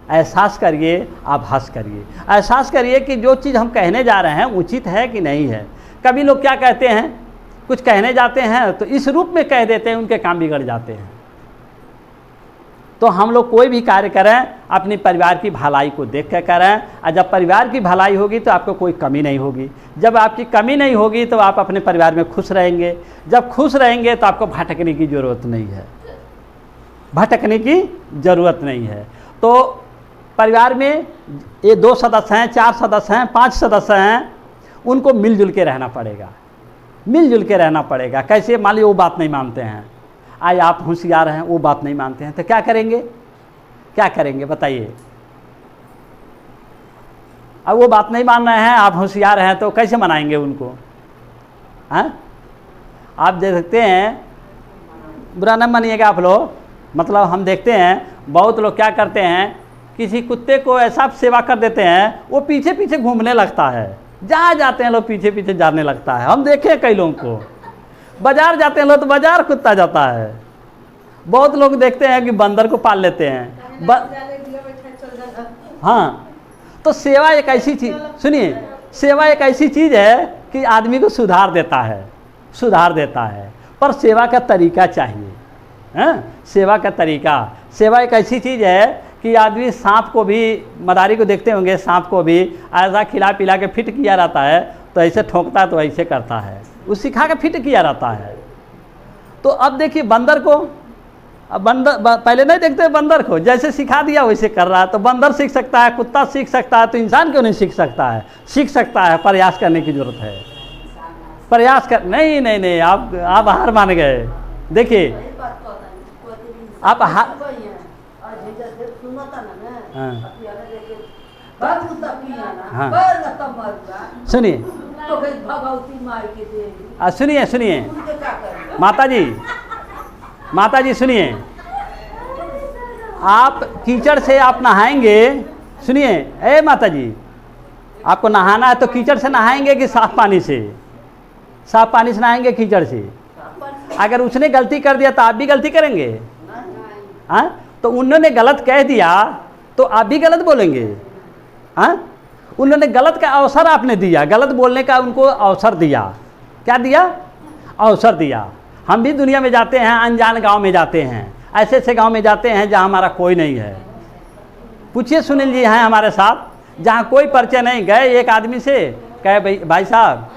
एहसास करिए, आभास करिए। एहसास करिए कि जो चीज़ हम कहने जा रहे हैं उचित है कि नहीं है। कभी लोग क्या कहते हैं, कुछ कहने जाते हैं तो इस रूप में कह देते हैं, उनके काम बिगड़ जाते हैं। तो हम लोग कोई भी कार्य करें अपनी परिवार की भलाई को देख कर करें, और जब परिवार की भलाई होगी तो आपको कोई कमी नहीं होगी। जब आपकी कमी नहीं होगी तो आप अपने परिवार में खुश रहेंगे। जब खुश रहेंगे तो आपको भटकने की ज़रूरत नहीं है, भटकने की ज़रूरत नहीं है। तो परिवार में ये 2 सदस्य हैं, 4 सदस्य हैं, 5 सदस्य हैं, उनको मिलजुल के रहना पड़ेगा, मिलजुल के रहना पड़ेगा। कैसे, मान लीजिए वो बात नहीं मानते हैं, आज आप होशियार हैं, वो बात नहीं मानते हैं, तो क्या करेंगे, क्या करेंगे बताइए। अब वो बात नहीं मान रहे हैं, आप होशियार हैं, तो कैसे मनाएंगे उनको? हैं, आप देखते हैं, बुरा न मानिएगा आप लोग, मतलब हम देखते हैं बहुत लोग क्या करते हैं, किसी कुत्ते को ऐसा सेवा कर देते हैं, वो पीछे पीछे घूमने लगता है, जहाँ जाते हैं लोग पीछे पीछे जाने लगता है। हम देखे हैं कई लोगों को, बाजार जाते हैं लोग तो बाजार कुत्ता जाता है। बहुत लोग देखते हैं कि बंदर को पाल लेते हैं। हाँ, तो सेवा एक ऐसी चीज़, सुनिए, सेवा एक ऐसी चीज़ है कि आदमी को सुधार देता है, सुधार देता है, पर सेवा का तरीका चाहिए। हैं, सेवा का तरीका, सेवा एक ऐसी चीज़ है कि आदमी सांप को भी, मदारी को देखते होंगे, सांप को भी ऐसा खिला पिला के फिट किया रहता है, तो ऐसे ठोकता है तो ऐसे करता है, वो सिखा के फिट किया रहता है। तो अब देखिए बंदर को, अब बंदर पहले नहीं देखते बंदर को, जैसे सिखा दिया वैसे कर रहा है। तो बंदर सीख सकता है, कुत्ता सीख सकता है, तो इंसान क्यों नहीं सीख सकता है? सीख सकता है, प्रयास करने की जरूरत है, प्रयास कर। नहीं नहीं नहीं, आप हार मान गए। देखिए आप सुनिए, सुनिए सुनिए माता जी सुनिए, आप कीचड़ से आप नहाएंगे, सुनिए, ए माता जी, आपको नहाना है तो कीचड़ से नहाएंगे कि साफ पानी से? साफ पानी से नहाएंगे कीचड़ से? अगर उसने गलती कर दिया तो आप भी गलती करेंगे? हाँ, तो उन्होंने गलत कह दिया तो आप भी गलत बोलेंगे? हाँ, उन्होंने गलत का अवसर आपने दिया, गलत बोलने का उनको अवसर दिया। क्या दिया? अवसर दिया। हम भी दुनिया में जाते हैं, अनजान गांव में जाते हैं, ऐसे ऐसे गांव में जाते हैं जहां हमारा कोई नहीं है। पूछिए, सुनील जी हैं हमारे साथ, जहां कोई परिचय नहीं। गए एक आदमी से, कहे भाई साहब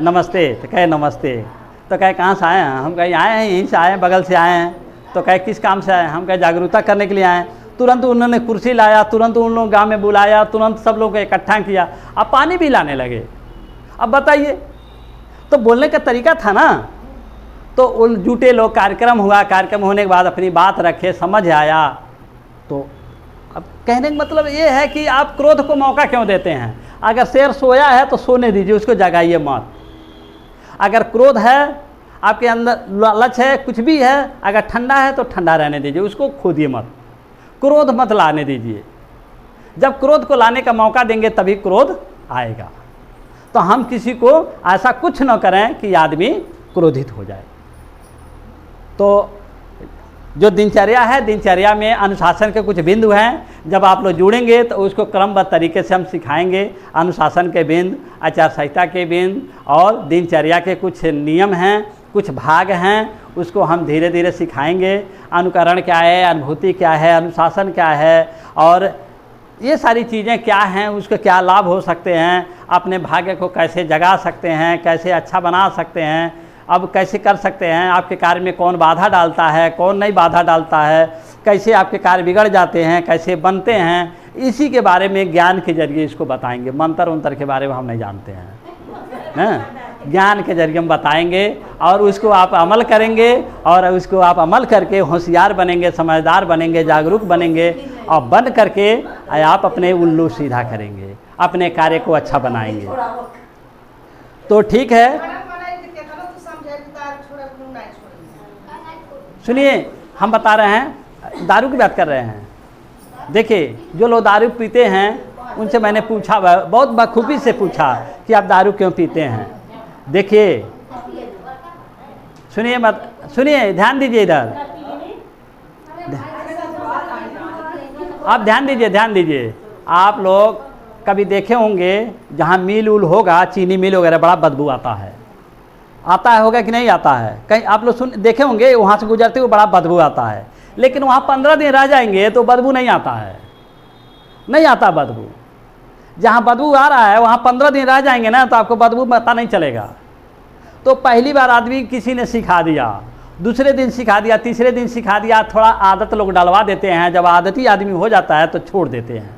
नमस्ते, तो कहे नमस्ते। तो कहे कहाँ से आए हैं? हम कहे आए हैं, यहीं से आए हैं, बगल से आए हैं। तो कहे किस काम से आए? हम कहे जागरूकता करने के लिए आए। तुरंत उन्होंने कुर्सी लाया, तुरंत उन लोग गांव में बुलाया, तुरंत सब लोग को इकट्ठा किया, अब पानी भी लाने लगे। अब बताइए, तो बोलने का तरीका था ना। तो उन जुटे लोग, कार्यक्रम हुआ, कार्यक्रम होने के बाद अपनी बात रखे, समझ आया। तो अब कहने का मतलब ये है कि आप क्रोध को मौका क्यों देते हैं? अगर शेर सोया है तो सोने दीजिए, उसको जगाइए मत। अगर क्रोध है, आपके अंदर लालच है, कुछ भी है, अगर ठंडा है तो ठंडा रहने दीजिए, उसको खोदिए मत, क्रोध मत लाने दीजिए। जब क्रोध को लाने का मौका देंगे तभी क्रोध आएगा। तो हम किसी को ऐसा कुछ न करें कि आदमी क्रोधित हो जाए। तो जो दिनचर्या है, दिनचर्या में अनुशासन के कुछ बिंदु हैं। जब आप लोग जुड़ेंगे तो उसको क्रमबद्ध तरीके से हम सिखाएंगे। अनुशासन के बिंदु, आचार संहिता के बिंदु और दिनचर्या के कुछ नियम हैं, कुछ भाग हैं, उसको हम धीरे धीरे सिखाएंगे। अनुकरण क्या है, अनुभूति क्या है, अनुशासन क्या है, और ये सारी चीज़ें क्या हैं, उसके क्या लाभ हो सकते हैं, अपने भाग्य को कैसे जगा सकते हैं, कैसे अच्छा बना सकते हैं, अब कैसे कर सकते हैं, आपके कार्य में कौन बाधा डालता है, कौन नहीं बाधा डालता है, कैसे आपके कार्य बिगड़ जाते हैं, कैसे बनते हैं, इसी के बारे में ज्ञान के जरिए इसको बताएंगे। मंत्र उंतर के बारे में हम नहीं जानते हैं, ज्ञान के जरिए हम बताएंगे और उसको आप अमल करेंगे, और उसको आप अमल करके होशियार बनेंगे, समझदार बनेंगे, जागरूक बनेंगे, और बन करके आप अपने उल्लू सीधा करेंगे, अपने कार्य को अच्छा बनाएंगे। तो ठीक है, सुनिए, हम बता रहे हैं, दारू की बात कर रहे हैं। देखिए, जो लोग दारू पीते हैं उनसे मैंने पूछा, बहुत बखूबी से पूछा कि आप दारू क्यों पीते हैं। देखिए, सुनिए मत, सुनिए, ध्यान दीजिए इधर। आप ध्यान दीजिए, आप लोग कभी देखे होंगे जहाँ मिल उल होगा, चीनी मिल वगैरह, बड़ा बदबू आता है होगा कि नहीं आता है? कहीं आप लोग देखे होंगे, वहाँ से गुजरते हुए बड़ा बदबू आता है, लेकिन वहाँ 15 दिन रह जाएंगे तो बदबू नहीं आता है, नहीं आता बदबू। जहाँ बदबू आ रहा है वहाँ 15 दिन रह जाएंगे ना तो आपको बदबू पता नहीं चलेगा। तो पहली बार आदमी किसी ने सिखा दिया, दूसरे दिन सिखा दिया, तीसरे दिन सिखा दिया, थोड़ा आदत लोग डलवा देते हैं। जब आदती आदमी हो जाता है तो छोड़ देते हैं।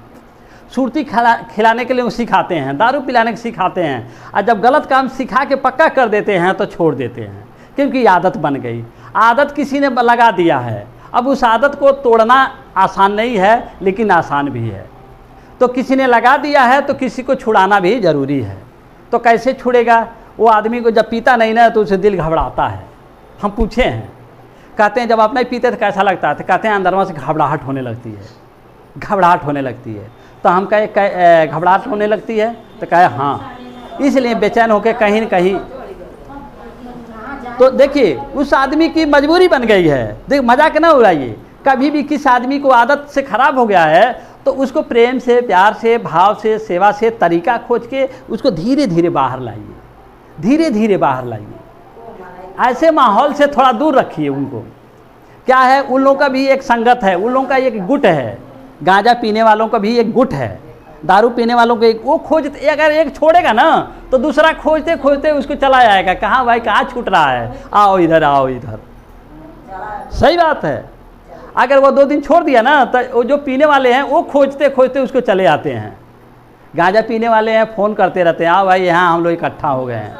सुरती खिलाने के लिए सिखाते हैं, दारू पिलाने के सिखाते हैं, और जब गलत काम सिखा के पक्का कर देते हैं तो छोड़ देते हैं, क्योंकि आदत बन गई। आदत किसी ने लगा दिया है, अब उस आदत को तोड़ना आसान नहीं है, लेकिन आसान भी है। तो किसी ने लगा दिया है तो किसी को छुड़ाना भी ज़रूरी है। तो कैसे छुड़ेगा? वो आदमी को जब पीता नहीं ना तो उसे दिल घबराता है। हम पूछे हैं, कहते हैं जब आप नहीं पीते तो कैसा लगता है? तो कहते हैं अंदर से घबराहट होने लगती है, घबराहट होने लगती है। तो हम कहे घबराहट होने लगती है? तो कहे हाँ, इसलिए बेचैन होकर कहीं न कहीं। तो देखिए उस आदमी की मजबूरी बन गई है। देख, मजाक ना उड़ाइए। कभी भी किस आदमी को आदत से ख़राब हो गया है तो उसको प्रेम से, प्यार से, भाव से, सेवा से तरीका खोज के उसको धीरे धीरे बाहर लाइए, धीरे धीरे बाहर लाइए। ऐसे माहौल से थोड़ा दूर रखिए उनको। क्या है, उन लोगों का भी एक संगत है, उन लोगों का एक गुट है। गांजा पीने वालों का भी एक गुट है, दारू पीने वालों को एक, वो खोजते, अगर एक छोड़ेगा ना तो दूसरा खोजते खोजते उसको चला जाएगा। कहाँ भाई, कहाँ छूट रहा है, आओ इधर, आओ इधर। सही बात है। अगर वो 2 दिन छोड़ दिया ना तो वो जो पीने वाले हैं वो खोजते खोजते उसको चले आते हैं। गांजा पीने वाले हैं, फ़ोन करते रहते हैं, आओ भाई यहाँ हम लोग इकट्ठा हो गए हैं।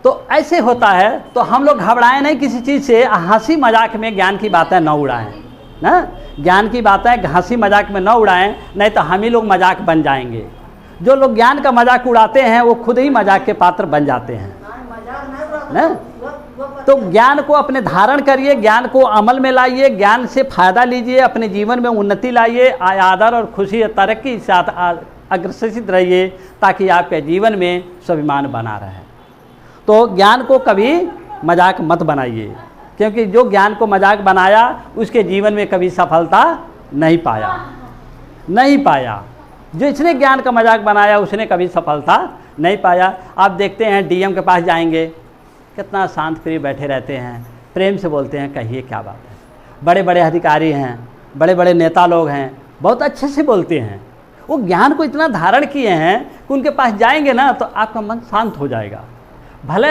तो ऐसे होता है। तो हम लोग घबराएं नहीं किसी चीज़ से। हंसी मजाक में ज्ञान की बातें न उड़ाएं ना, ज्ञान की बातें हंसी मजाक में न उड़ाएं, नहीं तो हम ही लोग मजाक बन जाएंगे। जो लोग ज्ञान का मजाक उड़ाते हैं वो खुद ही मजाक के पात्र बन जाते हैं ना। तो ज्ञान को अपने धारण करिए, ज्ञान को अमल में लाइए, ज्ञान से फ़ायदा लीजिए, अपने जीवन में उन्नति लाइए, आदर और खुशी और तरक्की के साथ अग्रसित रहिए, ताकि आपके जीवन में स्वाभिमान बना रहे। तो ज्ञान को कभी मजाक मत बनाइए, क्योंकि जो ज्ञान को मजाक बनाया उसके जीवन में कभी सफलता नहीं पाया। जो इसने ज्ञान का मजाक बनाया उसने कभी सफलता नहीं पाया। आप देखते हैं डीएम के पास जाएंगे, कितना शांत प्रिय बैठे रहते हैं, प्रेम से बोलते हैं, कहिए क्या बात है। बड़े बड़े अधिकारी हैं, बड़े बड़े नेता लोग हैं, बहुत अच्छे से बोलते हैं। वो ज्ञान को इतना धारण किए हैं कि उनके पास जाएंगे ना तो आपका मन शांत हो जाएगा। भले